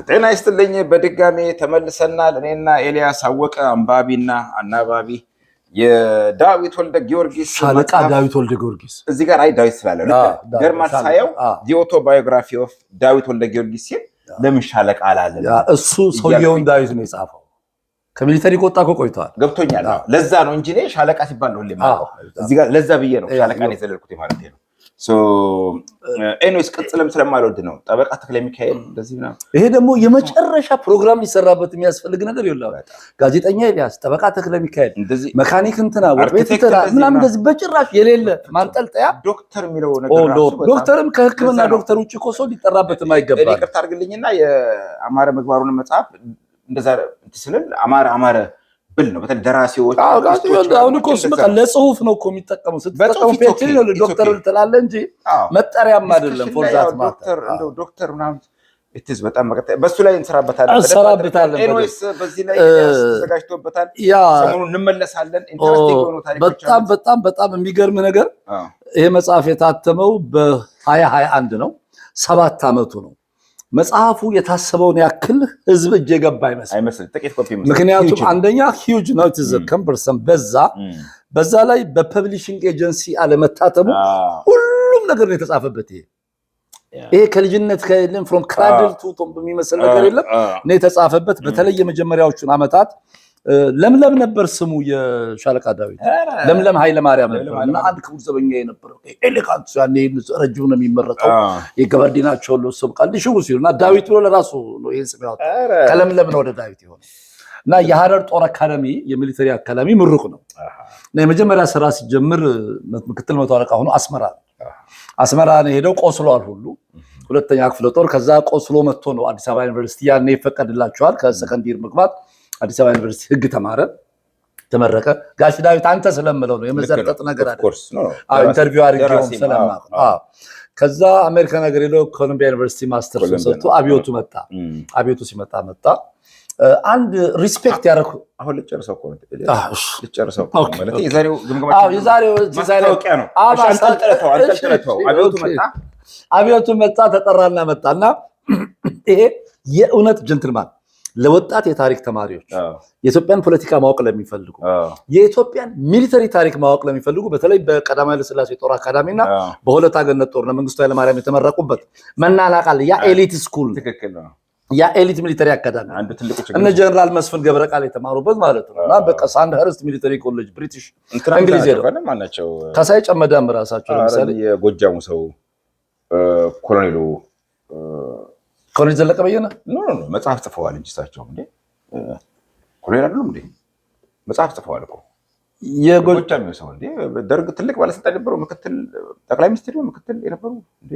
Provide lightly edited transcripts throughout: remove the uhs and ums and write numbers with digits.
ጤና ይስጥልኝ በድጋሜ ተመልሰናል። እኔና ኤልያስ አወቀ አንባቢና አናባቢ የዳዊት ወልደ ጊዮርጊስ ሻለቃ ዳዊት ወልደ ጊዮርጊስ እዚህ ጋር አይ ዳዊት ስላለ ገርማ ሳየው ዲ ኦቶባዮግራፊ ኦፍ ዳዊት ወልደ ጊዮርጊስ ሲል ለምን ሻለቃ አላለም? እሱ ሰውየውን ዳዊት ነው የጻፈው። ከሚሊተሪ ቆጣ ቆይቷል። ገብቶኛል። ለዛ ነው እንጂ እኔ ሻለቃ ሲባል ነው ሁሌ ማለት እዚህ ጋር ለዛ ብዬ ነው ሻለቃ ነው የዘለልኩት ማለት ነው። ኤኒዌይስ ቅጽልም ስለማልወድ ነው ጠበቃ ተክለ ሚካኤል እንደዚህ ነው። ይሄ ደግሞ የመጨረሻ ፕሮግራም ሊሰራበት የሚያስፈልግ ነገር ይላል። ጋዜጠኛ ኤልያስ፣ ጠበቃ ተክለ ሚካኤል፣ መካኒክ እንትና ወርቤት እንትና ምናምን እንደዚህ በጭራሽ የሌለ ማንጠልጠያ ዶክተር የሚለው ነገር ዶክተርም ከሕክምና ዶክተር ውጪ እኮ ሰው ሊጠራበት የማይገባ እኔ ይቅርታ አድርግልኝና የአማረ ምግባሩን መጽሐፍ እንደዛ እንትስልን አማረ ብል ነው። በተለይ ደራሲዎች አሁን እኮ በቃ ለጽሁፍ ነው እኮ የሚጠቀሙ ስትጠቀሙ ፒኤችዲ ነው ዶክተር ትላለህ እንጂ መጠሪያም አይደለም። ፎርዛት ዶክተር እንደው ዶክተር ምናምን እትዝ በጣም በሱ ላይ እንሰራበታለን። ኤኒዌይስ በዚህ ላይ ተዘጋጅቶበታል። ሰሞኑን እንመለሳለን። ኢንተረስቲንግ ሆኖ ታሪኮች በጣም የሚገርም ነገር ይሄ መጽሐፍ የታተመው በ2021 ነው። 7 ዓመቱ ነው። መጽሐፉ የታሰበውን ያክል ህዝብ እጅ የገባ አይመስል ጥቂት ኮፒ መስል። ምክንያቱም አንደኛ ሂውጅ ነው ተዘከምበርሰም በዛ ላይ በፐብሊሺንግ ኤጀንሲ አለመታተሙ ሁሉም ነገር ነው የተጻፈበት። ይሄ ከልጅነት ከለም ፍሮም ክራድል ቱ ቶም በሚመስል ነገር የለም ነው የተጻፈበት። በተለይ የመጀመሪያዎቹን አመታት ለምለም ነበር ስሙ የሻለቃ ዳዊት ለምለም ኃይለ ማርያም ነበር እና አንድ ክቡር ዘበኛ የነበረው ኤሌጋንት ያኔ ረጅም ነው የሚመረጠው የገበርዲናቸው ነው ሰው ቃል ሊሽው ሲሉና ዳዊት ብሎ ለራሱ ነው ይሄን ስም ያወጣ ከለምለም ነው ወደ ዳዊት ይሆነ እና የሐረር ጦር አካዳሚ የሚሊተሪ አካዳሚ ምሩቅ ነው እና የመጀመሪያ ስራ ሲጀምር ምክትል መቶ አለቃ ሆኖ አስመራ ነው ሄደው ቆስሏል ሁሉ ሁለተኛ ክፍለ ጦር ከዛ ቆስሎ መጥቶ ነው አዲስ አበባ ዩኒቨርሲቲ ያኔ ይፈቀድላቸዋል ከሰከንዲር መግባት አዲስ አበባ ዩኒቨርሲቲ ህግ ተመረቀ። ጋሽ ዳዊት አንተ ስለምለው ነው የመዘርጠጥ ነገር አይደል? ኢንተርቪው አድርጌው ስለማውቅ ከዛ አሜሪካ ነገር ሄዶ ኮሎምቢያ ዩኒቨርሲቲ ማስተር ሰጥቶ አብዮቱ መጣ። አብዮቱ ሲመጣ አንድ ሪስፔክት ያደረኩ አሁን ልጨርሰው ማለት የዛሬው ወቂያ ነው። አብዮቱ መጣ ተጠራና መጣና ይሄ የእውነት ጀንትልማን ለወጣት የታሪክ ተማሪዎች የኢትዮጵያን ፖለቲካ ማወቅ ለሚፈልጉ የኢትዮጵያን ሚሊተሪ ታሪክ ማወቅ ለሚፈልጉ በተለይ በቀዳማዊ ኃይለ ሥላሴ ጦር አካዳሚና በሁለት አገነት ጦር መንግስቱ ኃይለ ማርያም የተመረቁበት መናናቃል ያ ኤሊት ስኩል ትክክል ነው። ያ ኤሊት ሚሊተሪ አካዳሚ እነ ጀነራል መስፍን ገብረቃል የተማሩበት ማለት ነው። እና በቃ ሳንድህርስት ሚሊተሪ ኮሌጅ ብሪቲሽ እንግሊዝ ነው ማናቸው ከሳይ ጨመዳም ራሳቸው ለምሳሌ የጎጃሙ ሰው ኮሎኔሉ ኮሎኔል ዘለቀ በየነ መጽሐፍ ጽፈዋል እንጂ እሳቸው እንዴ ኮሎኔል አይደሉም እንዴ? መጽሐፍ ጽፈዋል እኮ የጎጃም ሰው እንዴ ደርግ ትልቅ ባለስልጣን ነበሩ። ምክትል ጠቅላይ ሚኒስትር ምክትል የነበሩ እንዴ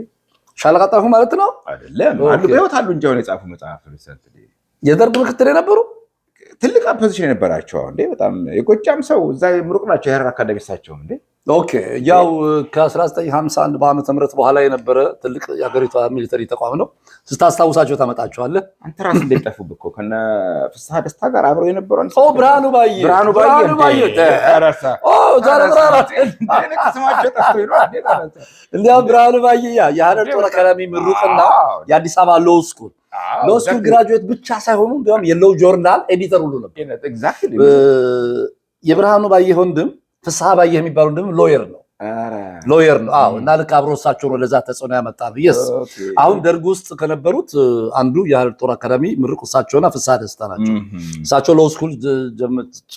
ሻለቃ ጣፉ ማለት ነው አይደለም? አሉ በህይወት አሉ እንጂ አሁን የጻፉ መጽሐፍ ሪሰንት የደርግ ምክትል የነበሩ ትልቅ ፖዚሽን የነበራቸው እንዴ በጣም የጎጃም ሰው እዛ ምሩቅ ናቸው። የሐረር አካዳሚ እሳቸው እንዴ ኦኬ ያው ከ1951 በዓመተ ምህረት በኋላ የነበረ ትልቅ የሀገሪቷ ሚሊተሪ ተቋም ነው። ስታስታውሳቸው ታመጣቸዋለህ። አንተ ራስህ እንደጠፉብ እኮ ከነ ፍስሐ ደስታ ጋር አብረው የነበሩ ብርሃኑ ባየ ብርሃኑ ባየ የሐረር ጦር አካዳሚ ምሩቅና የአዲስ አበባ ሎው ስኩል ግራጁዌት ብቻ ሳይሆኑ እንዲያውም የሎው ጆርናል ኤዲተር ሁሉ ነበር። የብርሃኑ ባየ ወንድም ፍስሐ ባየ የሚባለው ደግሞ ሎየር ነው። አዎ እና ልክ አብሮ እሳቸው ነው ለዛ ተጽዕኖ ያመጣ ነው። አሁን ደርግ ውስጥ ከነበሩት አንዱ የሐረር ጦር አካዳሚ ምሩቅ እሳቸውና ፍስሐ ደስታ ናቸው። እሳቸው ሎው ስኩል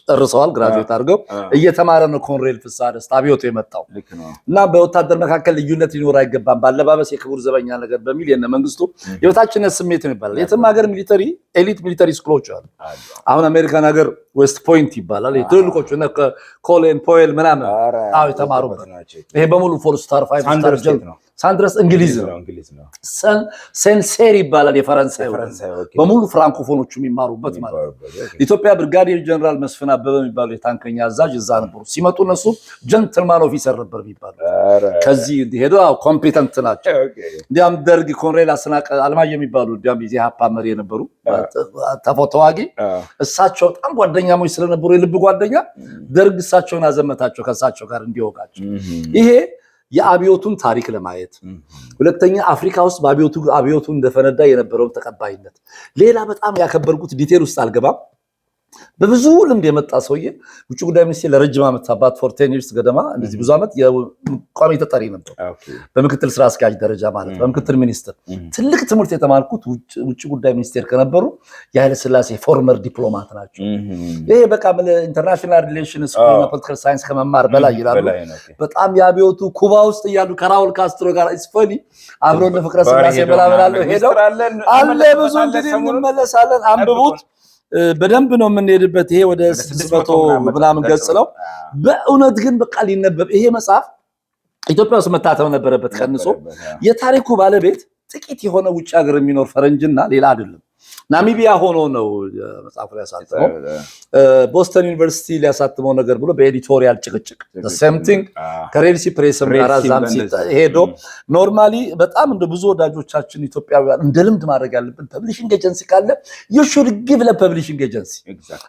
ጨርሰዋል ግራጁዌት አድርገው እየተማረ ነው ኮሎኔል ፍስሐ ደስታ አብዮቱ የመጣው እና በወታደር መካከል ልዩነት ሊኖር አይገባም ባለባበስ የክቡር ዘበኛ ነገር በሚል የነ መንግስቱ የበታችነት ስሜት ነው ይባላል። የትም ሀገር ሚሊተሪ ኤሊት ሚሊተሪ ስኩሎች አሉ። አሁን አሜሪካን ሀገር ዌስት ፖይንት ይባላል። የትልቆቹ እና ኮሎኔል ፖዌል ምናምን የተማሩበት ይሄ በሙሉ ፎር ስታር 5 ስታር ጀት ነው። ሳንድረስ እንግሊዝ ነው። ሴንሴር ይባላል የፈረንሳይ በሙሉ ፍራንኮፎኖቹ የሚማሩበት ማለት ነው። ኢትዮጵያ ብርጋዴር ጀነራል መስፍን አበበ የሚባሉ የታንከኛ አዛዥ እዛ ነበሩ። ሲመጡ እነሱ ጀንትልማን ኦፊሰር ነበር የሚባሉ ከዚህ ሄደው ኮምፒተንት ናቸው። እንዲያም ደርግ ኮሎኔል አስናቀ አልማየ የሚባሉ እንዲያም የኢሃፓ መሪ የነበሩ ተዋጊ እሳቸው በጣም ጓደኛሞች ስለነበሩ የልብ ጓደኛ ደርግ እሳቸውን አዘመታቸው ከእሳቸው ጋር እንዲወጋቸው። ይሄ የአብዮቱን ታሪክ ለማየት፣ ሁለተኛ አፍሪካ ውስጥ አብዮቱ እንደፈነዳ የነበረውን ተቀባይነት፣ ሌላ በጣም ያከበርኩት ዲቴል ውስጥ አልገባም። በብዙ ልምድ የመጣ ሰውዬ ውጭ ጉዳይ ሚኒስቴር ለረጅም ዓመት አባት ፎር 10 years ገደማ እንደዚህ ብዙ ዓመት የቋሚ ተጠሪ ነበር። በምክትል ስራ አስኪያጅ ደረጃ ማለት በምክትል ሚኒስትር ትልቅ ትምህርት የተማርኩት ውጭ ጉዳይ ሚኒስቴር ከነበሩ የኃይለ ሥላሴ ፎርመር ዲፕሎማት ናቸው። ይሄ በቃ ኢንተርናሽናል ሪሌሽንስ እና ፖለቲካል ሳይንስ ከመማር በላይ ይላሉ። በጣም የአብዮቱ ኩባ ውስጥ እያሉ ከራውል ካስትሮ ጋር ኢስፈኒ አብረው ለፍቅረ ሥላሴ በላበላለው ሄደው አለ ብዙ እንግዲህ እንመለሳለን። አንብቡት በደንብ ነው የምንሄድበት። ይሄ ወደ 600 ምናምን ገጽ ነው። በእውነት ግን በቃ ሊነበብ ይሄ መጽሐፍ ኢትዮጵያ ውስጥ መታተም ነበረበት ቀንሶ። የታሪኩ ባለቤት ጥቂት የሆነ ውጭ ሀገር የሚኖር ፈረንጅና ሌላ አይደለም። ናሚቢያ ሆኖ ነው መጽሐፉ ሊያሳትመው ቦስተን ዩኒቨርሲቲ ሊያሳትመው ነገር ብሎ በኤዲቶሪያል ጭቅጭቅ ሰም ቲንግ ከሬድሲ ፕሬስም ጋር ዛም ሄዶ ኖርማሊ በጣም እንደ ብዙ ወዳጆቻችን ኢትዮጵያውያን እንደ ልምድ ማድረግ ያለብን ፐብሊሽንግ ኤጀንሲ ካለ you should give the publishing agency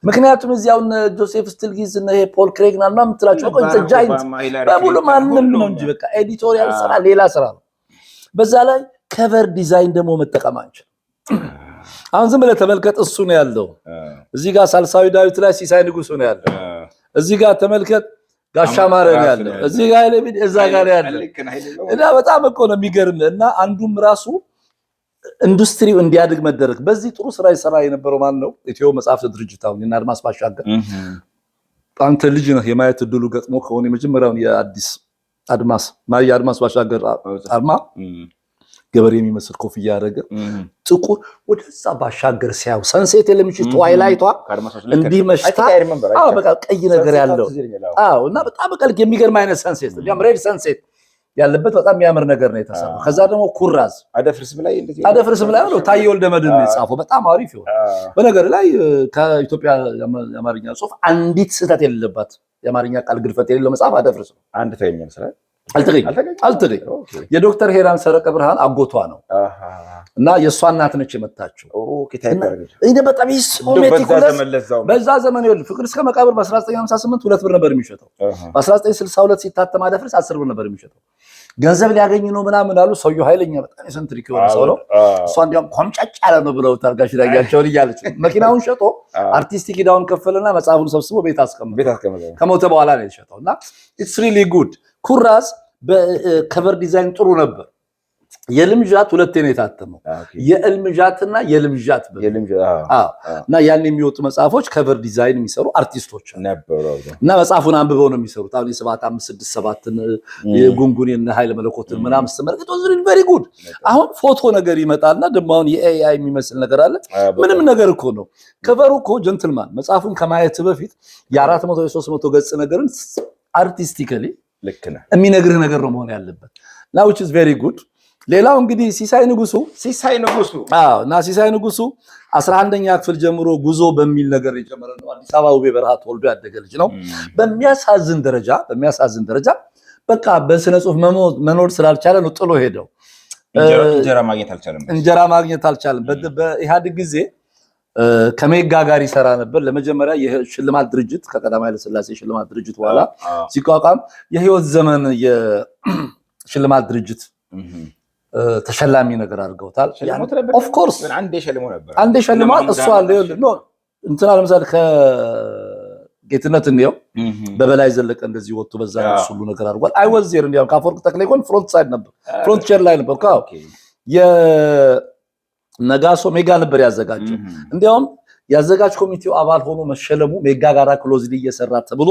ምክንያቱም እዚያው ጆሴፍ ስቲልጊዝ እና ይሄ ፖል ክሬግና እና ምትላቸው እኮ ጃይንት በሙሉ ማንም ነው እንጂ በቃ ኤዲቶሪያል ስራ ሌላ ስራ ነው። በዛ ላይ ከቨር ዲዛይን ደግሞ መጠቀም አንችል። አሁን ዝም ብለህ ተመልከት። እሱ ነው ያለው እዚህ ጋር ሳልሳዊ ዳዊት ላይ ሲሳይ ንጉስ ነው ያለው። እዚህ ጋር ተመልከት ጋሻ ማረ ነው ያለው። እዚህ ጋር ለምን እዛ ጋር ያለው እና በጣም እኮ ነው የሚገርም። እና አንዱም ራሱ ኢንዱስትሪው እንዲያድግ መደረግ በዚህ ጥሩ ስራ ይሰራ የነበረው ማን ነው? ኢትዮ መጽሐፍት ድርጅት አሁን እና አድማስ ባሻገር አንተ ልጅ ነህ የማየት እድሉ ገጥሞ ከሆነ የመጀመሪያውን የአዲስ አድማስ የአድማስ ባሻገር አርማ ገበሬ የሚመስል ኮፍያ ያደረገ ጥቁር ወደዛ ባሻገር ሲያው ሰንሴት የለምሽ ትዋይላይቷ እንዲህ መሽታ በቃ ቀይ ነገር ያለው እና በጣም በቃ የሚገርም አይነት ሰንሴት ሬድ ሰንሴት ያለበት በጣም የሚያምር ነገር ነው የተሰራው። ከዛ ደግሞ ኩራዝ አደፍርስም ላይ ነው ታየ ወልደ መድን ነው የጻፈው። በጣም አሪፍ ይሆን በነገር ላይ ከኢትዮጵያ የአማርኛ ጽሑፍ አንዲት ስህተት የሌለባት የአማርኛ ቃል ግድፈት የሌለው መጽሐፍ አደፍርስ ነው። አንድ ተገኘ ስለ አልተገኘ የዶክተር ሄራን ሰረቀ ብርሃን አጎቷ ነው እና የእሷ እናት ነች የመታችው። በጣም በዛ ዘመን ይኸውልህ ፍቅር እስከ መቃብር በ1958 2 ብር ነበር የሚሸጠው። በ1962 ሲታተም አደፍርስ 10 ብር ነበር የሚሸጠው። ገንዘብ ሊያገኝ ነው ምናምን አሉ። ሰውየው ኃይለኛ በጣም የሰንትሪክ የሆነ ሰው ነው። እሷ እንዲያውም ኮምጫጭ ያለ ነው ብለው ታርጋሽ ላያቸውን እያለች መኪናውን ሸጦ አርቲስቲክ ሂዳውን ከፈለና መጽሐፉን ሰብስቦ ቤት አስቀምጠ ከሞተ በኋላ ነው የተሸጠው እና ኢትስ ሪሊ ጉድ። ኩራዝ በከቨር ዲዛይን ጥሩ ነበር። የልምጃት ሁለቴ ነው የታተመው። የልምጃትና የልምጃት እና ያን የሚወጡ መጽሐፎች ከቨር ዲዛይን የሚሰሩ አርቲስቶች ነበሩ እና መጽሐፉን አንብበው ነው የሚሰሩት። አሁን የ7567ን የጉንጉኔና ኃይለ መለኮትን ምናምን ስትመለከት ወዝሪን ቬሪ ጉድ። አሁን ፎቶ ነገር ይመጣልና ደግሞ አሁን የኤአይ የሚመስል ነገር አለ። ምንም ነገር እኮ ነው ከቨሩ እኮ ጀንትልማን መጽሐፉን ከማየት በፊት የ400 የ300 ገጽ ነገርን አርቲስቲካሊ የሚነግርህ ነገር ነው መሆን ያለበት። now which is very good። ሌላው እንግዲህ ሲሳይ ንጉሱ እና ሲሳይ ንጉሱ 11ኛ ክፍል ጀምሮ ጉዞ በሚል ነገር የጀመረ ነው። አዲስ አበባ ውቤ በረሃ ተወልዶ ያደገ ልጅ ነው። በሚያሳዝን ደረጃ በቃ በስነ ጽሁፍ መኖር ስላልቻለ ነው ጥሎ ሄደው። እንጀራ ማግኘት አልቻለም። በኢህአዴግ ጊዜ ከሜጋ ጋር ይሰራ ነበር። ለመጀመሪያ የሽልማት ድርጅት ከቀዳማዊ ኃይለ ሥላሴ ሽልማት ድርጅት በኋላ ሲቋቋም የህይወት ዘመን የሽልማት ድርጅት ተሸላሚ ነገር አድርገውታል። ኦፍ ኮርስ አንዴ ሸልሟል። እሱ አለ ነው እንትና ለምሳሌ ከጌትነት ነው በበላይ ዘለቀ እንደዚህ ወጥቶ በዛ ሁሉ ነገር አድርጓል። አይ ወዝ ዜር እንዲያው ካፎርክ ተክለ ይቆን ፍሮንት ሳይድ ነበር፣ ፍሮንት ቼር ላይ ነበር። ነጋሶ ሜጋ ነበር ያዘጋጀው። እንዲያውም ያዘጋጅ ኮሚቴው አባል ሆኖ መሸለሙ ሜጋ ጋራ ክሎዝሊ እየሰራ ተብሎ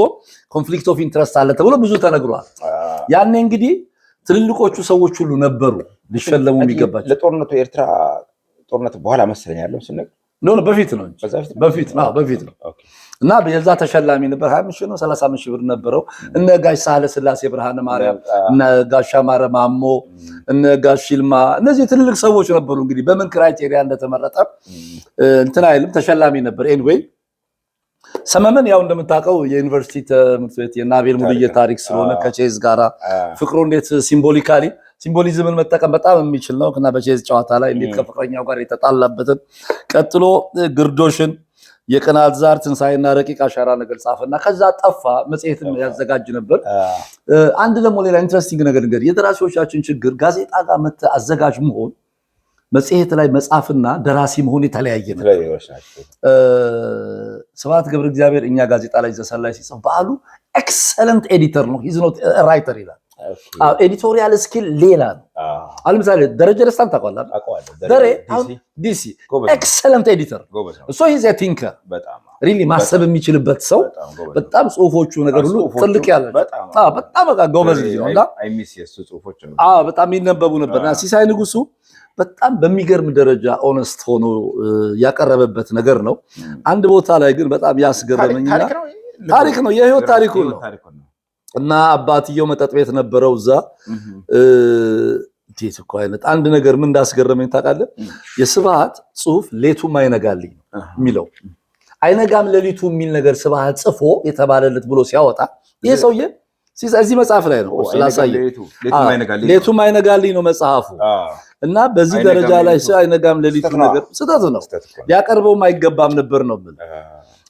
ኮንፍሊክት ኦፍ ኢንትረስት አለ ተብሎ ብዙ ተነግሯል። ያኔ እንግዲህ ትልልቆቹ ሰዎች ሁሉ ነበሩ ሊሸለሙ የሚገባቸው። ለጦርነቱ ኤርትራ ጦርነት በኋላ መሰለኝ ያለው ሲነገር ነው። በፊት ነው እና በዛ ተሸላሚ ነበር። 25 ነው 35 ብር ነበረው። እነ ጋሽ ሳህለ ስላሴ ብርሃነ ማርያም እና ጋሽ አማረ ማሞ እነ ጋሽ ይልማ እነዚህ ትልልቅ ሰዎች ነበሩ። እንግዲህ በምን ክራይቴሪያ እንደተመረጠ እንትን አይልም ተሸላሚ ነበር። ኤኒዌይ ሰመመን ያው እንደምታውቀው የዩኒቨርሲቲ ትምህርት ቤት የናቤል ሙሉዬ ታሪክ ስለሆነ ከቼዝ ጋራ ፍቅሩ እንዴት ሲምቦሊዝምን መጠቀም በጣም የሚችል ነው እና በቼዝ ጨዋታ ላይ እንዴት ከፍቅረኛው ጋር የተጣላበትን ቀጥሎ ግርዶሽን የቀናት ዛር ትንሳኤና ረቂቅ አሻራ ነገር ጻፈና ከዛ ጠፋ። መጽሔትም ያዘጋጅ ነበር። አንድ ደግሞ ሌላ ኢንትረስቲንግ ነገር እንግዲህ የደራሲዎቻችን ችግር ጋዜጣ ጋር አዘጋጅ መሆን መጽሔት ላይ መጻፍና ደራሲ መሆን የተለያየ ነው። ስብሐት ገብረ እግዚአብሔር እኛ ጋዜጣ ላይ ዘሰን ላይ ሲጽፍ በዓሉ ኤክሰለንት ኤዲተር ነው ሂዝ ኖት ራይተር ይላል። ኤዲቶሪያል ስኪል ሌላ ነው። አሁን ለምሳሌ ደረጀ ደስታን ታውቃለህ? ደሬ ዲሲ ኤክሰለንት ኤዲተር እሱ ሂዝ ኤ ቲንከር ሪሊ ማሰብ የሚችልበት ሰው በጣም ጽሁፎቹ ነገር ሁሉ ጥልቅ ያለ በጣም በቃ ጎበዝ ልጅ ነው እና በጣም ይነበቡ ነበርና ሲሳይ ንጉሱ በጣም በሚገርም ደረጃ ኦነስት ሆኖ ያቀረበበት ነገር ነው። አንድ ቦታ ላይ ግን በጣም ያስገረመኝና ታሪክ ነው የህይወት ታሪኩ ነው እና አባትየው መጠጥ ቤት ነበረው እዛ ዲት እኮ አይነት አንድ ነገር ምን እንዳስገረመኝ ታውቃለህ? የስብሐት ጽሁፍ ሌቱም አይነጋልኝ የሚለው አይነጋም ሌሊቱ የሚል ነገር ስብሐት ጽፎ የተባለለት ብሎ ሲያወጣ ይሄ ሰውዬ እዚህ መጽሐፍ ላይ ነው ስላሳየ ሌቱም አይነጋልኝ ነው መጽሐፉ እና በዚህ ደረጃ ላይ አይነጋም ሌሊቱ ነገር ስህተት ነው ሊያቀርበውም አይገባም ነበር ነው ብል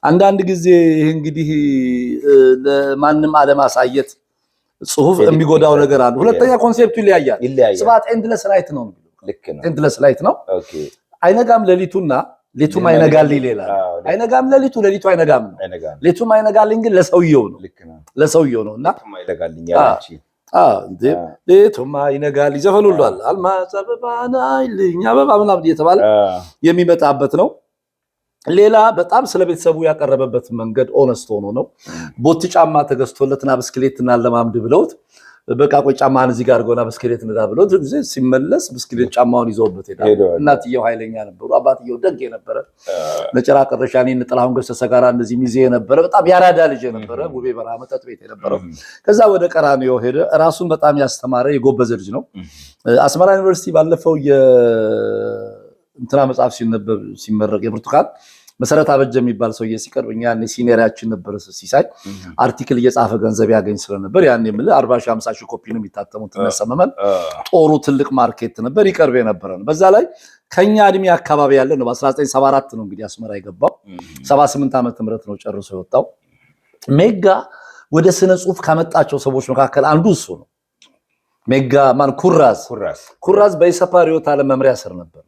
አንዳንድ ጊዜ ይሄ እንግዲህ ለማንም አለማሳየት ጽሁፍ የሚጎዳው ነገር አለ። ሁለተኛ ኮንሴፕቱ ይለያያል። ስብሐት ኤንድለስ ላይት ነው ኤንድለስ ላይት ነው። አይነጋም ሌሊቱና ሌቱም አይነጋልኝ ሌላ አይነጋም ሌሊቱ ሌሊቱ አይነጋም ነው። ሌቱም አይነጋልኝ ግን ለሰውየው ነው እና ሌቱም አይነጋልኝ ዘፈኑሏል አልማዝ አበባ ናይልኝ አበባ ምናምን እየተባለ የሚመጣበት ነው። ሌላ በጣም ስለ ቤተሰቡ ያቀረበበት መንገድ ኦነስት ሆኖ ነው። ቦት ጫማ ተገዝቶለትና ብስክሌትና ለማምድ ብለውት በቃ ቆይ ጫማን እዚህ ጋር አድርገውና ብስክሌት እንዳ ብለውት ጊዜ ሲመለስ ብስክሌት ጫማውን ይዘውበት ሄዳል። እናትየው ኃይለኛ ነበሩ፣ አባትየው ደግ የነበረ ለጭራ ቀረሻኔ ጥላሁን ገሰሰ ጋር እንደዚህ ሚዜ የነበረ በጣም ያራዳ ልጅ የነበረ ጉቤ በረሃ መጠጥ ቤት የነበረው ከዛ ወደ ቀራኒዮ ሄደ። ራሱን በጣም ያስተማረ የጎበዘ ልጅ ነው። አስመራ ዩኒቨርሲቲ ባለፈው እንትና መጽሐፍ ሲነበብ ሲመረቅ የብርቱካን መሰረት አበጀ የሚባል ሰውዬ ሲቀርብ እኛ ያኔ ሲኒየራችን ነበር ሲሳይ አርቲክል እየጻፈ ገንዘብ ያገኝ ስለነበር ያኔ ምን 40-50 ሺህ ኮፒ ነው የሚታተሙት ተነሰመመን ጦሩ ትልቅ ማርኬት ነበር ይቀርብ የነበረ ነው። በዛ ላይ ከኛ እድሜ አካባቢ ያለ ነው። በ1974 ነው እንግዲህ አስመራ የገባው 78 ዓመተ ምህረት ነው ጨርሶ የወጣው። ሜጋ ወደ ስነ ጽሁፍ ካመጣቸው ሰዎች መካከል አንዱ እሱ ነው። ሜጋ ማን ኩራዝ በኢሰፓ ርዕዮተ ዓለም መምሪያ ስር ነበር።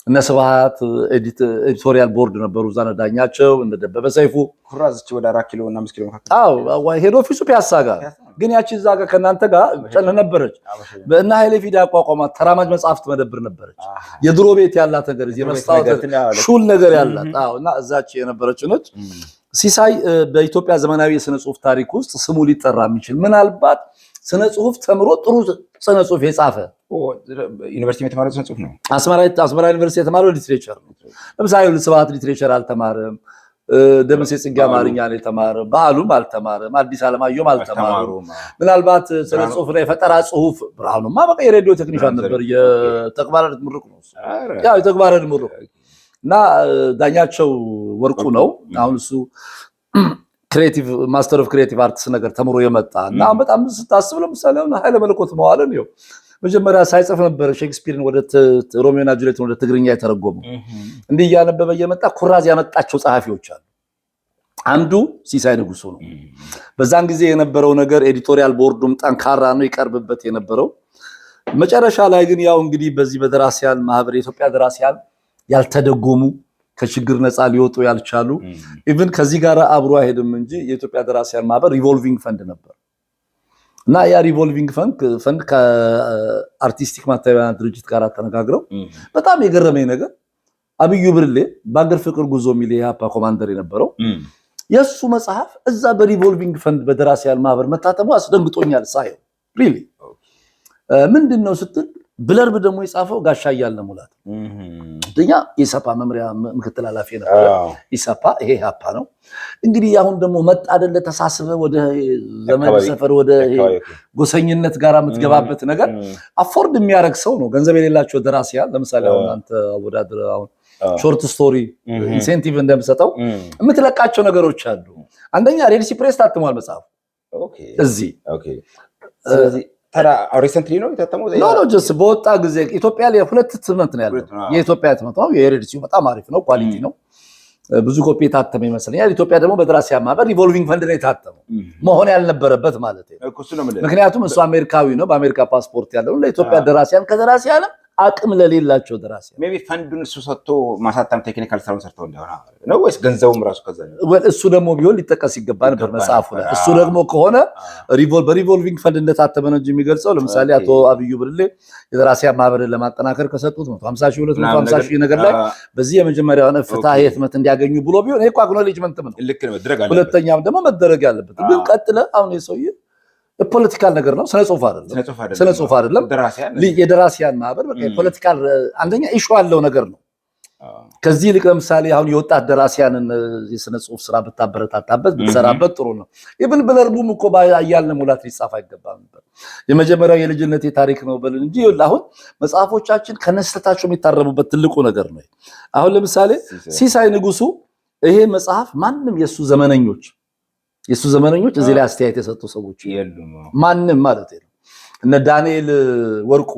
እነ ስብሐት ኤዲቶሪያል ቦርድ ነበሩ። ዛና ዳኛቸው እንደ ደበበ ሰይፉ ኩራዝ እቺ ወደ 4 ኪሎ እና 5 ኪሎ መካከል ሄድ ኦፊሱ ፒያሳ ጋር ግን ያቺ እዛ ጋር ከናንተ ጋር ጨለ ነበረች። በእና ኃይሌ ፊዳ ያቋቋማት ተራማጅ መጽሐፍት መደብር ነበረች። የድሮ ቤት ያላት ነገር እዚህ መስታወት ሹል ነገር ያላት እና እዛች የነበረች ነች። ሲሳይ በኢትዮጵያ ዘመናዊ የስነ ጽሁፍ ታሪክ ውስጥ ስሙ ሊጠራ የሚችል ምናልባት ስነ ጽሁፍ ተምሮ ጥሩ ስነ ጽሁፍ የጻፈ ዩኒቨርሲቲ የተማረው ስነ ጽሁፍ ነው። አስመራ ዩኒቨርሲቲ የተማረው ሊትሬቸር ነው። ለምሳሌ ስብሐት ሊትሬቸር አልተማረም። ደምሴ ጽጌ አማርኛ ነው የተማረው። በዓሉም አልተማረም። አዲስ አለማየሁም አልተማረም። ምናልባት ስነ ጽሁፍ ላይ ፈጠራ ጽሁፍ ብርሃኑማ በቃ የሬዲዮ ቴክኒሻን ነበር። የተግባራዊት ምሩቅ ነው ያው የተግባራዊት ምሩቅ እና ዳኛቸው ወርቁ ነው አሁን እሱ ክሬቲቭ ማስተር ኦፍ ክሬቲቭ አርትስ ነገር ተምሮ የመጣ እና በጣም ስታስብ ለምሳሌ አሁን ኃይለ መለኮት መዋልን ነው መጀመሪያ ሳይጽፍ ነበር ሼክስፒርን ወደ ሮሚዮና ጁሊየትን ወደ ትግርኛ የተረጎመው። እንዲህ እያነበበ የመጣ ኩራዝ ያመጣቸው ጸሐፊዎች አሉ። አንዱ ሲሳይ ንጉሱ ነው። በዛን ጊዜ የነበረው ነገር ኤዲቶሪያል ቦርዱም ጠንካራ ነው ይቀርብበት የነበረው። መጨረሻ ላይ ግን ያው እንግዲህ በዚህ በደራሲያን ማህበር የኢትዮጵያ ደራሲያን ያልተደጎሙ ከችግር ነፃ ሊወጡ ያልቻሉ ኢቭን ከዚህ ጋር አብሮ አይሄድም እንጂ የኢትዮጵያ ደራሲያን ማህበር ሪቮልቪንግ ፈንድ ነበር እና ያ ሪቮልቪንግ ፈንድ ከአርቲስቲክ ማተሚያ ድርጅት ጋር ተነጋግረው በጣም የገረመኝ ነገር አብዩ ብርሌ በአገር ፍቅር ጉዞ የሚል የኢሃፓ ኮማንደር የነበረው የሱ መጽሐፍ እዛ በሪቮልቪንግ ፈንድ በደራሲያን ማህበር መታተሙ አስደንግጦኛል ሳየው። ሪሊ ምንድነው ስትል ብለርብ ደግሞ የጻፈው ጋሻ እያለ ሙላት ደኛ ኢሰፓ መምሪያ ምክትል ኃላፊ ነበር። ኢሰፓ ይሄ ኢሃፓ ነው እንግዲህ። አሁን ደግሞ መጣ አይደለ ተሳስበ ወደ ዘመን ሰፈር ወደ ጎሰኝነት ጋር የምትገባበት ነገር አፎርድ የሚያረግ ሰው ነው። ገንዘብ የሌላቸው ደራሲያን ለምሳሌ አሁን አንተ አወዳድር አሁን ሾርት ስቶሪ ኢንሴንቲቭ እንደምሰጠው የምትለቃቸው ነገሮች አሉ። አንደኛ ሬድሲ ፕሬስ ታትሟል መጽሐፉ እዚህ ስለዚህ ታዲያ ሪሰንትሊ ነው የታተመው? ነው ጀስት በወጣ ጊዜ ኢትዮጵያ ላይ ሁለት ትምህርት ነው ያለው። የኢትዮጵያ ትምህርት ነው የሬዲሲው በጣም አሪፍ ነው፣ ኳሊቲ ነው። ብዙ ኮፒ የታተመ ይመስለኛል። ኢትዮጵያ ደግሞ በደራሲያን ማህበር ሪቮልቪንግ ፈንድ ነው የታተመው መሆን ያልነበረበት ማለት ነው። ምክንያቱም እሱ አሜሪካዊ ነው፣ በአሜሪካ ፓስፖርት ያለው ለኢትዮጵያ ደራሲያን ከደራሲያን አቅም ለሌላቸው ደራሲያን ሜቢ ፈንዱን እሱ ሰጥቶ ማሳተም ቴክኒካል ስራውን ሰርተው እንደሆነ ነው ወይስ ገንዘቡም ራሱ ከዛ ነው? እሱ ደግሞ ቢሆን ሊጠቀስ ይገባ ነበር መጽሐፉ ላይ። እሱ ደግሞ ከሆነ በሪቮልቪንግ ፈንድ እንደታተመ ነው እንጂ የሚገልጸው። ለምሳሌ አቶ አብዩ ብርሌ የደራሲያን ማህበርን ለማጠናከር ከሰጡት 150 ሺህ 250 ሺህ ነገር ላይ በዚህ የመጀመሪያውን ፍትሐ ህትመት እንዲያገኙ ብሎ ቢሆን ይሄ እኮ አክኖሌጅመንት ነው። ሁለተኛም ደግሞ መደረግ ያለበት ግን ቀጥለ አሁን የሰውዬ የፖለቲካል ነገር ነው። ስነ ጽሁፍ አይደለም። የደራሲያን ማህበር በቃ የፖለቲካል አንደኛ ኢሹ ያለው ነገር ነው። ከዚህ ይልቅ ለምሳሌ አሁን የወጣት ደራሲያንን የስነ ጽሁፍ ስራ ብታበረታታበት ብትሰራበት ጥሩ ነው። ኢቭን ብለርቡም እኮ ባያልን ሙላት ሊጻፍ አይገባም ነበር። የመጀመሪያው የልጅነት ታሪክ ነው በልን እንጂ አሁን መጽሐፎቻችን ከነስተታቸው የሚታረሙበት ትልቁ ነገር ነው። አሁን ለምሳሌ ሲሳይ ንጉሱ ይሄ መጽሐፍ ማንም የሱ ዘመነኞች እዚህ ላይ አስተያየት የሰጡ ሰዎች ማንም ማለት ነው። እነ ዳንኤል ወርቁ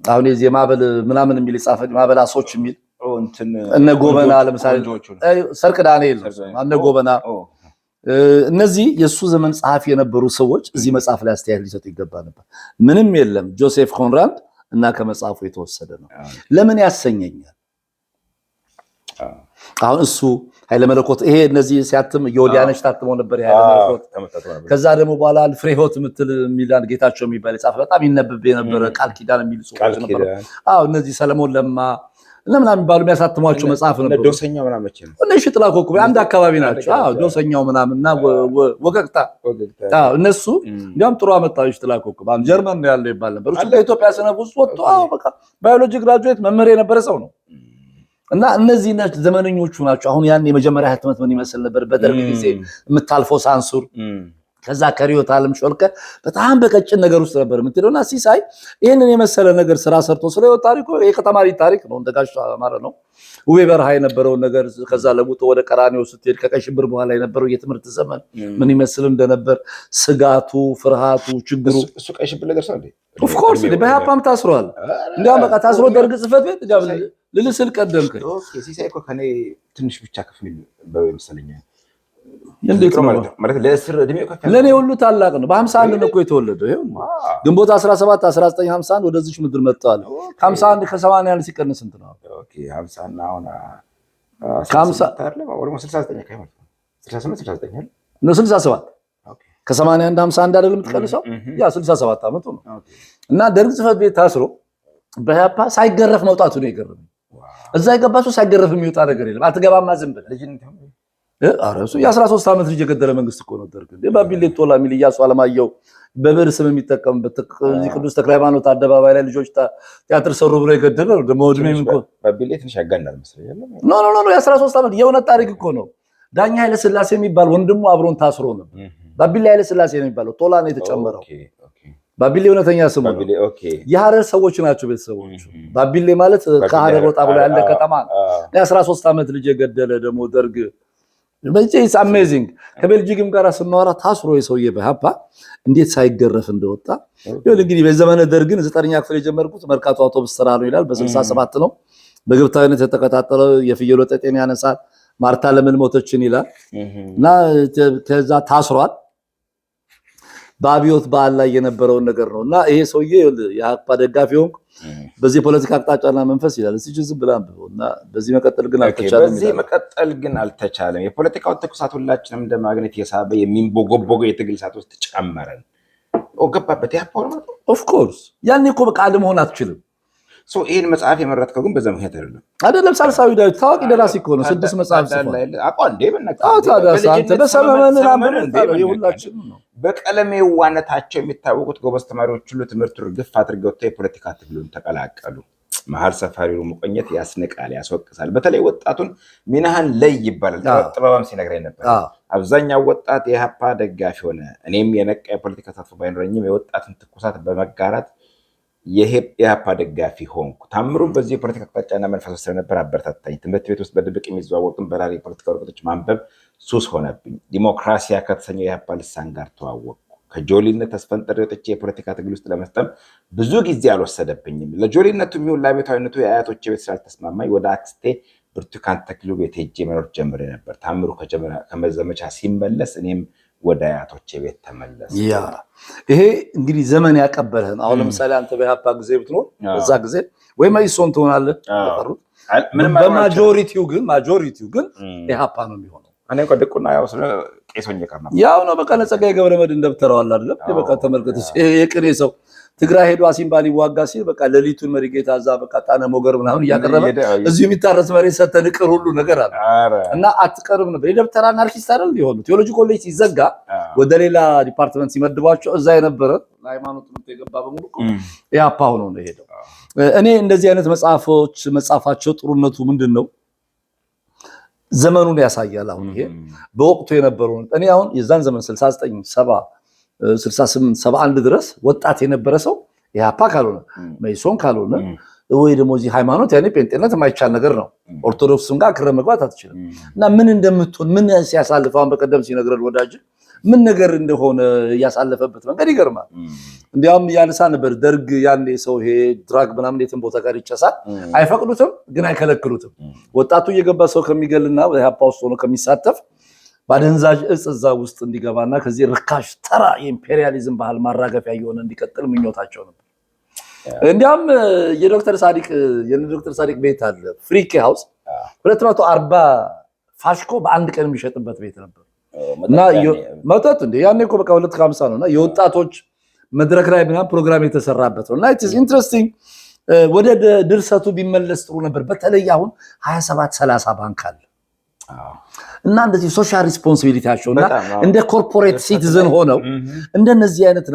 አሁን የዚህ ማበል ምናምን የሚል ጻፈ ማበላሶች የሚል እነ ጎበና ለምሳሌ ሰርቅ ዳንኤል እነ ጎበና እነዚህ የሱ ዘመን ጸሐፊ የነበሩ ሰዎች እዚህ መጽሐፍ ላይ አስተያየት ሊሰጡ ይገባ ነበር። ምንም የለም። ጆሴፍ ኮንራድ እና ከመጽሐፉ የተወሰደ ነው። ለምን ያሰኘኛል? አሁን እሱ ኃይለ መለኮት ይሄ እነዚህ ሲያትም የወዲያነሽ ታትመው ነበር ኃይለ መለኮት። ከዛ ደግሞ በኋላ ፍሬህይወት ምትል ሚላን ጌታቸው የሚባል ጻፈ በጣም ይነበብ የነበረ ቃል ኪዳን የሚል ጽሁፎች ነበር። እነዚህ ሰለሞን ለማ ለምናምን የሚባሉ የሚያሳትሟቸው መጽሐፍ ነበር። ዶሰኛው ምናምን መቼ ነው? እነሱ ሽጥላ ኮከብ አንድ አካባቢ ናቸው። ዶሰኛው ምናምንና ወገግታ እነሱ እንዲያውም ጥሩ አመጣው ሽጥላ ኮከብ ጀርመን ነው ያለው ይባል ነበር። እሱ ከኢትዮጵያ ሰነፍ ውስጥ ወጥቶ በቃ ባዮሎጂ ግራጁዌት መምህር የነበረ ሰው ነው። እና እነዚህ ዘመነኞቹ ናቸው። አሁን ያን የመጀመሪያ ህትመት ምን ይመስል ነበር? በደርግ ጊዜ የምታልፈው ሳንሱር ከዛ ከሪዮት ዓለም ሾልከ በጣም በቀጭን ነገር ውስጥ ነበር የምትሄደውና ሲሳይ ይሄንን የመሰለ ነገር ስራ ሰርቶ ስለው ታሪኩ የከተማሪ ታሪክ ነው። እንደጋሽ አማረ ነው ውቤ በረሃ የነበረው ነገር ከዛ ለሙቶ ወደ ቀራኒዮ ስትሄድ ከቀይ ሽብር በኋላ የነበረው የትምህርት ዘመን ምን ይመስል እንደነበር ስጋቱ፣ ፍርሃቱ፣ ችግሩ እሱ ቀይ ሽብር ነገር ሰው ኦፍ ኮርስ በሃፓም ታስሯል። እንዲያውም በቃ ታስሮ ደርግ ጽፈት ቤት ልልስል ቀደምከኝ። ኦኬ ሲሳይ እኮ ከኔ ትንሽ ብቻ ክፍል በመሰለኝ እንዴት ነው ማለት ለእስር እድሜው ከፍ ለኔ ሁሉ ታላቅ ነው። በ51 ነው እኮ የተወለደው። ይሄው ግንቦት 17 1951 ወደዚህ ምድር መጥቷል። 51 ከ81 ሲቀንስ እንት ነው። ኦኬ 50 እና አሁን 50 አይደለም ወደ 69 ከይመጣ 68 69 ነው 67 ኦኬ ከ81 51 አይደለም የምትቀንሰው ያ 67 አመቱ ነው። እና ደርግ ጽፈት ቤት ታስሮ በያፓ ሳይገረፍ መውጣቱ ነው የገረመኝ። እዛ የገባሱ ሳይገረፍ የሚወጣ ነገር የለም። አትገባማ ዝም ብለህ ልጅነት አረሱ የ13 አመት ልጅ የገደለ መንግስት እኮ ነው ደርግ። ባቢሌ ቶላ ሚል ኢያሱ አለማየሁ በብር ስም የሚጠቀምበት ቅዱስ ተክለ ሃይማኖት አደባባይ ላይ ልጆች ቲያትር ሰሩ ብሎ የገደለው ደሞ እድሜም እኮ ባቢሌ ትንሽ ያጋናል መሰለኝ። ኖ የ13 አመት የእውነት ታሪክ እኮ ነው። ዳኛ ኃይለ ሥላሴ የሚባል ወንድሙ አብሮን ታስሮ ነበር። ባቢሌ ኃይለ ሥላሴ ነው የሚባለው። ቶላ ነው የተጨመረው። ባቢሌ እውነተኛ ስሙ ነው። የሐረር ሰዎች ናቸው ቤተሰቦቹ። ባቢሌ ማለት ከሐረር ወጣ ብሎ ያለ ከተማ ነው። የ13 አመት ልጅ የገደለ ደሞ ደርግ በዚህ አሜዚንግ ከቤልጂክም ጋር ስናወራ ታስሮ የሰውዬ በሃፓ እንዴት ሳይገረፍ እንደወጣ ይሁን። እንግዲህ በዘመነ ደርግን 9ኛ ክፍል የጀመርኩት መርካቶ አውቶቡስ ተራ ነው ይላል። በ67 ነው በግብታዊነት የተቀጣጠለው የፍየል ወጠጤን ያነሳል። ማርታ ለምን ሞተችን ይላል እና ከዛ ታስሯል። በአብዮት በዓል ላይ የነበረውን ነገር ነውና ይሄ ሰውዬ የሃፓ ደጋፊ ሆንኩ በዚህ ፖለቲካ አቅጣጫና መንፈስ ይላል። እስቲ ዝም ብላ አንብበውና በዚህ መቀጠል ግን አልተቻለም። የፖለቲካው ትኩሳት ሁላችንም እንደ ማግኔት የሳበ የሚንቦጎቦገው የትግል ሰዓት ውስጥ ጨመረን። ገባበት ያፓው ነው። ኦፍ ኮርስ ያኔ እኮ በቃ አለመሆን አትችልም። ይሄን መጽሐፍ የመረጥከው ግን በዛ ምክንያት አይደለም። ሳልሳዊ ዳዊት ታዋቂ ደራሲ እኮ ነው። 6 መጽሐፍ ጽፏል። አቋንዴ በቀለም የዋነታቸው የሚታወቁት ጎበዝ ተማሪዎች ሁሉ ትምህርቱን ግፍ አድርገው የፖለቲካ ትግሉን ተቀላቀሉ። መሀል ሰፋሪው መቆኘት ያስንቃል፣ ያስወቅሳል። በተለይ ወጣቱን ሚናህን ለይ ይባላል። ጥበባም ሲነግረኝ ነበር። አብዛኛው ወጣት የሃፓ ደጋፊ ሆነ። እኔም የነቃ የፖለቲካ ተሳትፎ ባይኖረኝም የወጣትን ትኩሳት በመጋራት የሃፓ ደጋፊ ሆንኩ። ታምሩን በዚህ የፖለቲካ አቅጣጫና መንፈስ ስለነበር አበረታታኝ። ትምህርት ቤት ውስጥ በድብቅ የሚዘዋወሩትን በራሪ የፖለቲካ ወረቀቶች ማንበብ ሱስ ሆነብኝ። ዲሞክራሲያ ከተሰኘው የሃፓ ልሳን ጋር ተዋወቅኩ። ከጆሊነት ተስፈንጥሬ ወጥቼ የፖለቲካ ትግል ውስጥ ለመስጠም ብዙ ጊዜ አልወሰደብኝም። ለጆሊነቱ የሚሆን ለአብዮታዊነቱ የአያቶቼ ቤት ስላልተስማማኝ ወደ አክስቴ ብርቱካን ተክሉ ቤት ሄጄ መኖር ጀምሬ ነበር። ታምሩ ከመዘመቻ ሲመለስ እኔም ወደ አያቶቼ ቤት ተመለስ። ያ ይሄ እንግዲህ ዘመን ያቀበልህን። አሁን ለምሳሌ አንተ በኢህአፓ ጊዜ ብትኖር በዛ ጊዜ ወይ መኢሶን ትሆናለህ ተቀሩት። በማጆሪቲው ግን ኢህአፓ ነው የሚሆነው። እኔ እኮ ድቁና ያው ስለ ቄሶኝ ቀርና ያው ነው በቃ ለጸጋዬ ገብረመድህን ደብተራው አለ አይደል? በቃ ተመልከቱ የቅኔ ሰው ትግራይ ሄዶ አሲምባ ሊዋጋ ሲል በቃ ሌሊቱን መሪጌታ እዛ በቃ ጣነ ሞገር ምናምን እያቀረበ እዚሁ የሚታረስ መሬት ሰተን ቅር ሁሉ ነገር አለ እና አትቀርም ነበር። የደብተራ አናርኪስት አይደል ሊሆኑ ቴዎሎጂ ኮሌጅ ሲዘጋ ወደ ሌላ ዲፓርትመንት ሲመድባቸው እዛ የነበረ ሃይማኖት ትምህርት የገባ በሙሉ ኢህአፓ ሆኖ ነው የሄደው። እኔ እንደዚህ አይነት መጽሐፎች መጻፋቸው ጥሩነቱ ምንድነው? ዘመኑን ያሳያል። አሁን ይሄ በወቅቱ የነበረው እኔ አሁን የዛን ዘመን 69 70 68 71 ድረስ ወጣት የነበረ ሰው ኢህአፓ ካልሆነ መኢሶን ካልሆነ ወይ ደግሞ እዚህ ሃይማኖት ያኔ ጴንጤነት የማይቻል ነገር ነው። ኦርቶዶክስም ጋር ክረ መግባት አትችልም። እና ምን እንደምትሆን ምን ሲያሳልፈው በቀደም ሲነግረን ወዳጅ ምን ነገር እንደሆነ ያሳለፈበት መንገድ ይገርማል። እንዲያውም ያነሳ ነበር ደርግ ያኔ ሰው ይሄ ድራግ ምናምን የትም ቦታ ጋር ይጨሳል አይፈቅዱትም፣ ግን አይከለክሉትም። ወጣቱ እየገባ ሰው ከሚገልና ኢህአፓ ውስጥ ሆኖ ከሚሳተፍ ባደንዛዥ እጽ እዛ ውስጥ እንዲገባና ከዚህ ርካሽ ተራ የኢምፔሪያሊዝም ባህል ማራገፊያ እየሆነ እንዲቀጥል ምኞታቸው ነበር። እንዲያውም የዶክተር ሳዲቅ ቤት አለ ፍሪኬ ሃውስ 240 ፋሽኮ በአንድ ቀን የሚሸጥበት ቤት ነበር። እና መጠጥ እንደ ያኔ እኮ በቃ 250 ነውና የወጣቶች መድረክ ላይ ምናምን ፕሮግራም የተሰራበት ነው። እና ኢትስ ኢንትረስቲንግ ወደ ድርሰቱ ቢመለስ ጥሩ ነበር። በተለይ አሁን 27 30 ባንክ አለ እና እንደዚህ ሶሻል ሪስፖንሲቢሊቲያቸውና እንደ ኮርፖሬት ሲቲዝን ሆነው እንደነዚህ አይነት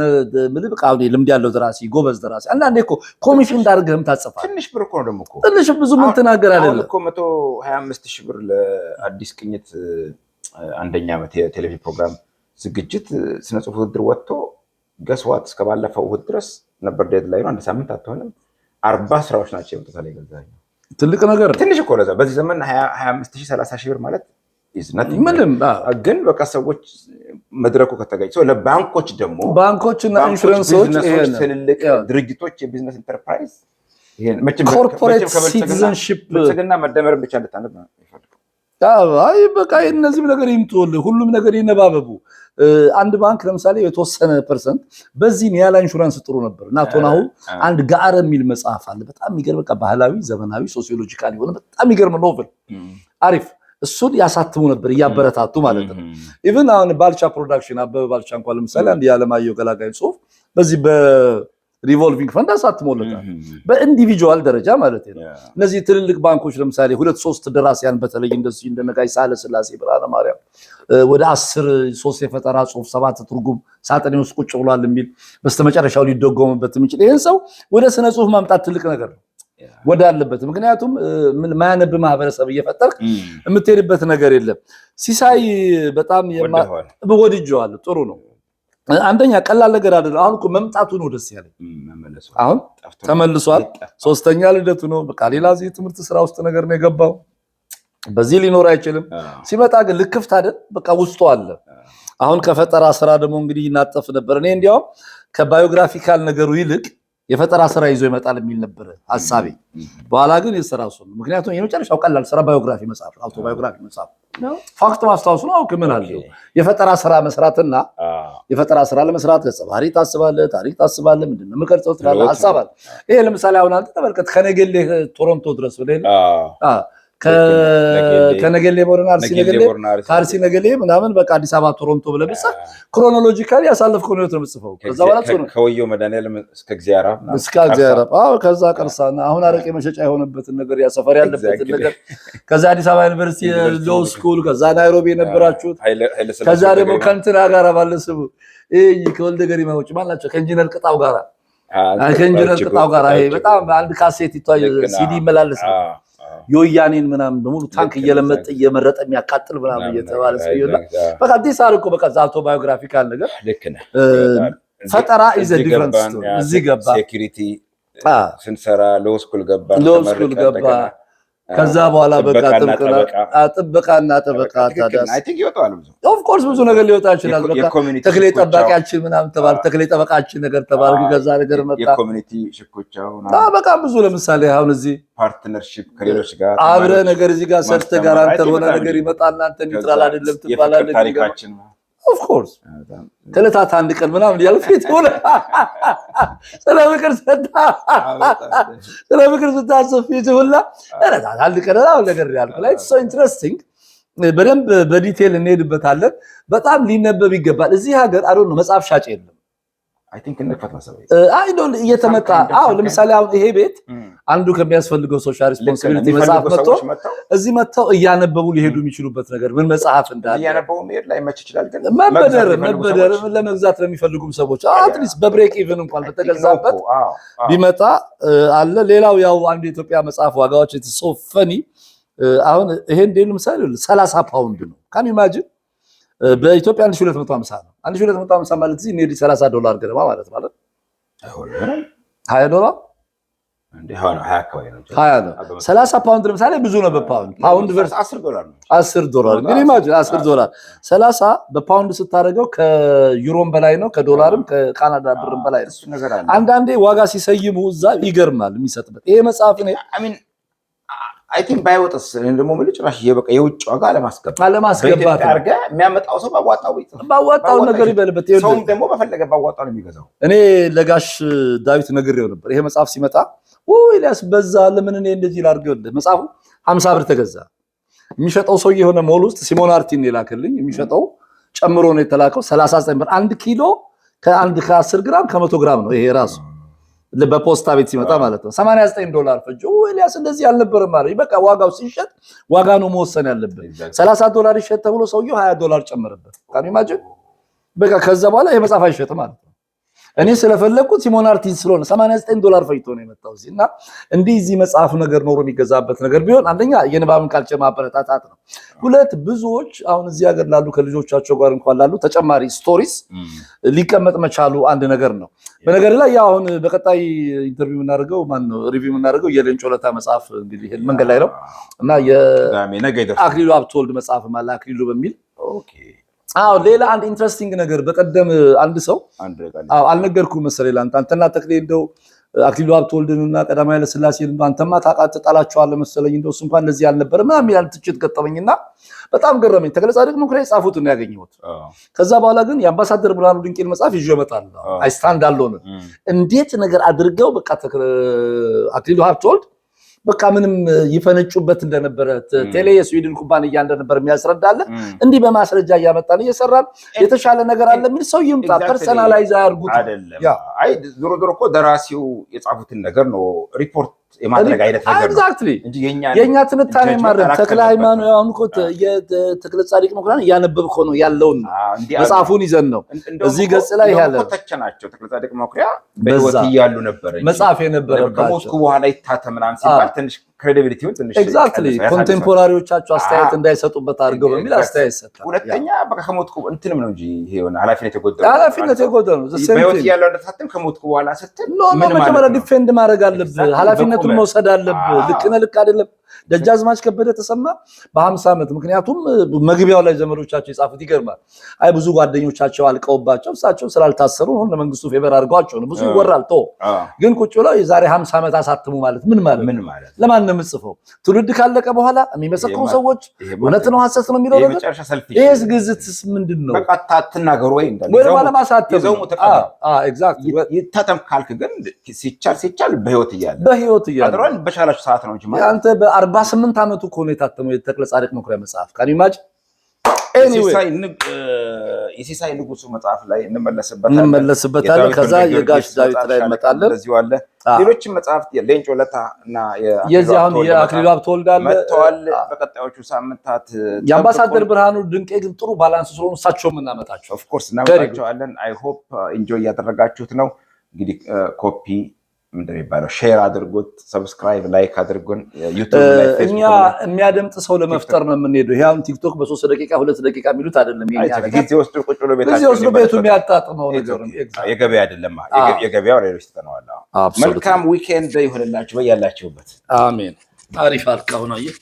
ምልብቅ አሁን ልምድ ያለው ደራሲ ጎበዝ ደራሲ አንዳንዴ እኮ ኮሚሽን እንዳርገህም ታጽፋለህ። ትንሽ ብር እኮ ነው ደግሞ እኮ ትንሽ ብዙ ምን ትናገር አይደለም እኮ 125,000 ብር ለአዲስ ቅኝት አንደኛ ዓመት የቴሌቪዥን ፕሮግራም ዝግጅት ስነ ጽሁፍ ውድድር ወጥቶ ገስዋት እስከባለፈው እሑድ ድረስ ነበር ዴድላይኑ። አንድ ሳምንት አትሆንም 40 ስራዎች ናቸው የወጣው ለገዛኝ ትልቅ ነገር ትንሽ እኮ ለዛ በዚህ ዘመን 25,000 30,000 ብር ማለት ምንም ግን በቃ ሰዎች መድረኩ ከተገኘ ሰው ለባንኮች ደግሞ ባንኮችና ኢንሹራንሶች ትልልቅ ድርጅቶች የቢዝነስ ኢንተርፕራይዝ ይሄን ኮርፖሬት ሲቲዝንሺፕ ብልጽግና መደመር ብቻ እንድታነብ ነው ይፈልጋል። አይ በቃ እነዚህም ነገር ይምጡልህ ሁሉም ነገር ይነባበቡ። አንድ ባንክ ለምሳሌ የተወሰነ ፐርሰንት በዚህ ኒያላ ኢንሹራንስ ጥሩ ነበር እና ቶናሁ አንድ ጋር የሚል መጽሐፍ አለ በጣም የሚገርም በቃ ባህላዊ ዘመናዊ ሶሲዮሎጂካል የሆነ በጣም የሚገርም ኖቨል አሪፍ እሱን ያሳትሙ ነበር እያበረታቱ ማለት ነው። ኢቭን አሁን ባልቻ ፕሮዳክሽን አበበ ባልቻ እንኳን ለምሳሌ አንድ የዓለማየሁ ገላጋይ ጽሁፍ በዚህ በሪቮልቪንግ ፈንድ አሳትሞለታል በኢንዲቪጁዋል ደረጃ ማለት ነው። እነዚህ ትልልቅ ባንኮች ለምሳሌ 2-3 ደራሲያን በተለይ እንደዚህ እንደነጋይ ሳለ ስላሴ ብርሃነ ማርያም ወደ 10 3 የፈጠራ ጽሁፍ 7 ትርጉም ሳጥኔ ውስጥ ቁጭ ብሏል የሚል በስተመጨረሻው ሊደጎምበት የሚችል ይሄን ሰው ወደ ስነ ጽሁፍ ማምጣት ትልቅ ነገር ነው ወደ አለበት። ምክንያቱም ማያነብ ማህበረሰብ እየፈጠርክ የምትሄድበት ነገር የለም። ሲሳይ በጣም ወድጄዋለሁ። ጥሩ ነው። አንደኛ ቀላል ነገር አይደለም። አሁን እኮ መምጣቱ ነው ደስ ያለኝ። አሁን ተመልሷል። 3ኛ ልደቱ ነው። በቃ ሌላ እዚህ ትምህርት ስራ ውስጥ ነገር ነው የገባው። በዚህ ሊኖር አይችልም። ሲመጣ ግን ልክፍት አይደል በቃ ውስጡ አለ። አሁን ከፈጠራ ስራ ደግሞ እንግዲህ ይናጠፍ ነበር። እኔ እንዲያውም ከባዮግራፊካል ነገሩ ይልቅ የፈጠራ ስራ ይዞ ይመጣል የሚል ነበር ሐሳቤ። በኋላ ግን የሰራው ነው። ምክንያቱም የመጨረሻው ቀላል ስራ ባዮግራፊ መጽሐፍ አውቶባዮግራፊ መጽሐፍ ነው። ፋክት ማስታወስ ነው። ምን አለው የፈጠራ ስራ መስራትና የፈጠራ ስራ ለመስራት ገጸባሪ ታስባለህ፣ ታሪክ ታስባለህ፣ ምንድነው የምቀርጸው ትላለህ፣ ሐሳብ አለ። ይሄ ለምሳሌ አሁን አንተ ተመልከት ከነገሌ ቶሮንቶ ድረስ ብለህ ከነገሌ ቦረና አርሲ ነገሌ ምናምን በቃ አዲስ አበባ ቶሮንቶ ብለህ ብትጽፍ ክሮኖሎጂካሊ ያሳለፍከው ነው የምትጽፈው። ከዛ በኋላ ከወየው መድኃኒዓለም እስከ እግዚአብሔር ከዛ ቀርሳና አሁን አረቄ መሸጫ የሆነበትን ነገር ያሰፈር ያለበትን ነገር ከዛ አዲስ አበባ ዩኒቨርሲቲ ሎ ስኩል ከዛ ናይሮቢ የነበራችሁት ከዛ ደግሞ ከእንትና ጋር ባለስቡ ከወልደ ገሪማ ውጭ ማላቸው ከኢንጂነር ቅጣው ጋር ይሄ በጣም አንድ ካሴት ይቷይ ሲዲ መላለስ ነው የወያኔን ምናምን በሙሉ ታንክ እየለመጠ እየመረጠ የሚያቃጥል ምናምን እየተባለ ስለሆነ በቃ አዲስ አርቆ በቃ አውቶባዮግራፊካል ነገር ልክ ነህ። ፈጠራ ኢዝ አ ዲፈረንት ስቶሪ። እዚህ ገባ ሴኩሪቲ ስንሰራ ሎ ስኩል ገባ ከዛ በኋላ በቃ ጥበቃና ጠበቃ ታዲያ አይ ቲንክ ይወጣል ብዙ ኦፍ ኮርስ ብዙ ነገር ሊወጣ ይችላል። በቃ ተክሌ ጠባቂያችን ምናምን ተባለ፣ ተክሌ ጠበቃችን ነገር ተባለ። ከዛ ነገር መጣ የኮሚኒቲ ሽኩቻው በቃ ብዙ ለምሳሌ አሁን እዚህ ፓርትነርሺፕ ከሌሎች ጋር አብረ ነገር እዚህ ጋር ሰርተ ጋራንተር ሆነ ነገር ይመጣል። እናንተ ኒውትራል አይደለም ትባላለህ። ታሪካችን ኦፍ ኮርስ ከለታት አንድ ቀን ምናምን ያልፊት ሆነ ስለምክር ስታስብ ፊት ሁላ ከለታት አንድ ቀን ነው ነገር ያልኩ ላይ ሶ ኢንትረስቲንግ በደንብ በዲቴል እንሄድበታለን። በጣም ሊነበብ ይገባል። እዚህ ሀገር አይ ዶንት ኖ መጽሐፍ ሻጭ የለም። አይ ቲንክ እንከፈት መሰለኝ አይ ዶንት እየተመጣ ለምሳሌ አሁን ይሄ ቤት አንዱ ከሚያስፈልገው ሶሻል ሪስፖንሲቢሊቲ መጽሐፍ መጥተው እዚህ መጥተው እያነበቡ ሊሄዱ የሚችሉበት ነገር ምን መጽሐፍ እንዳለ እያነበቡ መሄድ ላይ መች ይችላል። ግን መበደር ለመግዛት ለሚፈልጉም ሰዎች አትሊስት በብሬክ ኢቭን እንኳን በተገዛበት ቢመጣ አለ። ሌላው ያው አንድ የኢትዮጵያ መጽሐፍ ዋጋዎች ሶ ፈኒ አሁን ይሄ እንደሉ ምሳሌ 30 ፓውንድ ነው። ካን ኢማጂን በኢትዮጵያ 1250 ነው። 1250 ማለት እዚህ ኔዲ $30 ገደማ ማለት አይሆንም 20 እንዴ 20 ነው 30 ፓውንድ ለምሳሌ ብዙ ነው። በፓውንድ ፓውንድ ቨርስ $10 ነው። $10 እንግዲህ ኢማጂን $10 30 በፓውንድ ስታደርገው ከዩሮም በላይ ነው፣ ከዶላርም ከካናዳ ብርም በላይ ነው። አንዳንዴ ዋጋ ሲሰይሙ እዛ ይገርማል የሚሰጥበት ይሄ መጽሐፍ ነው። አይ ቲንክ ባይወጣስ እንደሞ ምን ጭራሽ የበቃ የውጭ ዋጋ ለማስገባት አርጋ የሚያመጣው ሰው ባዋጣው ነገር ይበልበት። ሰው ደግሞ በፈለገ ባዋጣው ነው የሚገዛው። እኔ ለጋሽ ዳዊት ነግሬው ነበር ይሄ መጽሐፍ ሲመጣ ኢልያስ በዛ ለምን እኔ እንደዚህ ላድርገው መጽሐፉ 50 ብር ተገዛ። የሚሸጠው ሰው የሆነ ሞል ውስጥ ሲሞን አርቲን ይላክልኝ የሚሸጠው ጨምሮ ነው የተላከው 39 ብር 1 ኪሎ ከ10 ግራም ከ100 ግራም ነው ይሄ ራሱ በፖስታ ቤት ሲመጣ ማለት ነው። $89 ፈጆ ኢልያስ እንደዚህ አልነበረም ማለት በቃ ዋጋው ሲሸጥ ዋጋ ነው መወሰን ያለበት። $30 ይሸጥ ተብሎ ሰውየው $20 ጨመረበት። ካን ኢማጂን በቃ ከዛ በኋላ ይሄ መጽሐፍ አይሸጥም ማለት ነው። እኔ ስለፈለኩት ሲሞን አርቲን ስለሆነ $89 ፈጅቶ ነው የመጣው እዚህና እንዲህ እዚህ መጽሐፍ ነገር ኖሮ የሚገዛበት ነገር ቢሆን አንደኛ የንባብን ካልቸር ማበረታታት ነው። ሁለት ብዙዎች አሁን እዚህ ሀገር ላሉ ከልጆቻቸው ጋር እንኳን ላሉ ተጨማሪ ስቶሪስ ሊቀመጥ መቻሉ አንድ ነገር ነው። በነገር ላይ ያው አሁን በቀጣይ ኢንተርቪው የምናደርገው ነው ሪቪው የምናደርገው የሌንጮ ለታ መጽሐፍ እንግዲህ መንገድ ላይ ነው እና የአክሊሉ ሀብተወልድ መጽሐፍ ማለት አክሊሉ በሚል ኦኬ ሌላ አንድ ኢንትረስቲንግ ነገር በቀደም አንድ ሰው አልነገርኩም መሰለኝ አንተና ተክሌ እንደው አክሊሉ ሀብተወልድንና ቀዳማዊ ኃይለ ሥላሴን አንተማ ታቃጥጣላችኋል መሰለኝ እንደው እሱ እንኳን እንደዚህ አልነበረ ምናምን ይላል ትችት ገጠመኝና በጣም ገረመኝ። ተክለ ጻድቅ መኩሪያ ጻፉት ነው ያገኘሁት። ከዛ በኋላ ግን የአምባሳደር ብርሃኑ ድንቄን መጽሐፍ ይዤ እመጣለሁ። አይ ስታንድ አሎን እንዴት ነገር አድርገው በቃ አክሊሉ ሀብተወልድ በቃ ምንም ይፈነጩበት እንደነበረ ቴሌ የስዊድን ኩባንያ እንደነበር የሚያስረዳለ እንዲህ በማስረጃ እያመጣን እየሰራን የተሻለ ነገር አለ የሚል ሰው ይምጣ። ፐርሰናላይዝ አያርጉት አይደለም። አይ ዞሮ እኮ ደራሲው የጻፉትን ነገር ነው ሪፖርት የማድረግ አይነት ነገር ነው ኤግዛክትሊ እንጂ የኛ ትንታኔ ማድረግ ተክለ ሃይማኖት ያው እኮ የተክለ ጻድቅ መኩሪያን እያነበብኩ ነው ያለውን መጽሐፉን ይዘን ነው እዚህ ገጽ ላይ ያለ ተቸናቸው። ተክለ ጻድቅ መኩሪያ በህይወት እያሉ ነበር መጽሐፍ የነበረባቸው ከሞስኩ በኋላ ይታተምናም ሲባል ትንሽ ክሬዲቢሊቲውን ትንሽ ኤግዛክትሊ ኮንቴምፖራሪዎቻቸው አስተያየት እንዳይሰጡበት አድርገው በሚል አስተያየት ሰጥተው ሁለተኛ በቃ ከሞትኩ እንትንም ነው እንጂ ይሄ ሆነ ኃላፊነት የጎደለው ነው። በህይወት እያሉ እንደታተም ከሞትኩ በኋላ ስትል ምን ማለት ዲፌንድ ማድረግ አለብህ ኃላፊነቱን መውሰድ አለብህ። ልክ አይደለም ደጃዝማች ከበደ ተሰማ በ50 ዓመት ምክንያቱም መግቢያው ላይ ዘመዶቻቸው የጻፉት ይገርማል። አይ ብዙ ጓደኞቻቸው አልቀውባቸው እሳቸው ስላልታሰሩ ነው ለመንግስቱ ፌቨር አድርጓቸው ነው ብዙ ይወራል። ግን ቁጭ ብለው የዛሬ 50 ዓመት አሳትሙ ማለት ምን ማለት ለማን ነው የምጽፈው? ትውልድ ካለቀ በኋላ የሚመሰክሩ ሰዎች እውነት ነው ሐሰት ነው የሚለው ነገር ይሄስ ግዝትስ ምንድነው? በቃ አትናገሩ ወይ እንዳለ ወይ ለማሳተም ኤግዛክትሊ ይታተም ካልክ ግን ሲቻል በህይወት እያለ አድሮን በሻላችሁ ሰዓት ነው እንጂ ማለት አንተ በ48 ዓመቱ እኮ ነው የታተመው የተክለ ጻድቅ መኩሪያ መጽሐፍ ካን ኢማጂን የሲሳይ ንጉሱ መጽሐፍ ላይ እንመለስበታለን። ከዛ የጋሽ ዳዊት ላይ እንመጣለን። እንደዚህ አለ ሌሎችም መጽሐፍት ሌንጮ ለታ እና የዚህ አሁን የአክሊሉ ሀብተወልድ አለ መጥተዋል። በቀጣዮቹ ሳምንታት የአምባሳደር ብርሃኑ ድንቄ ግን ጥሩ ባላንስ ስለሆኑ እሳቸውም እናመጣቸው ኦፍ ኮርስ እናመጣቸዋለን። አይ ሆፕ ኢንጆይ ያደረጋችሁት ነው። እንግዲህ ኮፒ እንደሚባለው ሼር አድርጉት፣ ሰብስክራይብ ላይክ አድርጉን። ዩቲዩብ ላይ እኛ የሚያደምጥ ሰው ለመፍጠር ነው የምንሄደው። ይሄ አሁን ቲክቶክ በ3 ደቂቃ 2 ደቂቃ የሚሉት አይደለም። የኛ ጊዜ ወስዶ ቁጭ ብሎ ቤቱ የሚያጣጥመው ነገር ነው። የገበያ አይደለም። የገበያው ሌሎች ተነዋል። መልካም ዊኬንድ ይሁንላችሁ በያላችሁበት። አሜን። አሪፍ አልክ። አሁን አየህ